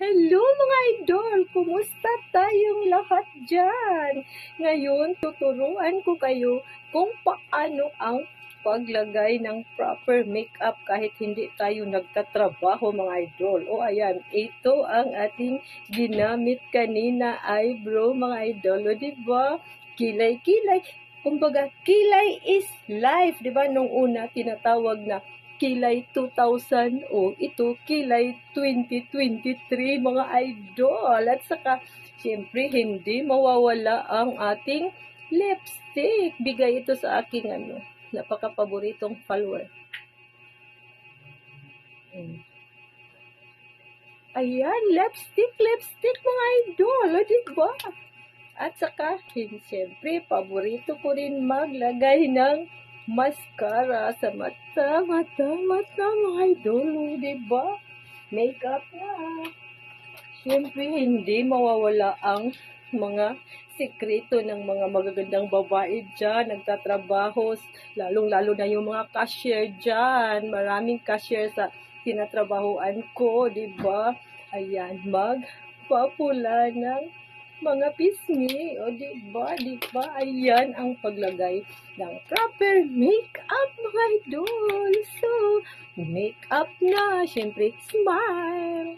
Hello mga idol! Kumusta tayong lahat dyan? Ngayon, tuturuan ko kayo kung paano ang paglagay ng proper makeup kahit hindi tayo nagtatrabaho mga idol. O ayan, ito ang ating ginamit kanina eyebrow mga idol. O diba? Kilay-kilay. Kumbaga, kilay is life. Diba? Nung una, tinatawag na Kilay 2000 o ito Kilay 2023 mga idol. At saka siyempre hindi mawawala ang ating lipstick. Bigay ito sa aking napaka-paboritong follower. Ayan, lipstick mga idol. O diba? At saka siyempre paborito ko rin maglagay ng mascara sa mata, mga idol, diba? Makeup na. Siyempre, hindi mawawala ang mga sikreto ng mga magagandang babae dyan, nagtatrabaho, lalong-lalo na yung mga cashier dyan. Maraming cashier sa tinatrabahoan ko, diba? Ayan, magpapula ng mga pisngi, o diba, ayan ang paglagay ng proper makeup mga idol. So, makeup na, syempre, smile.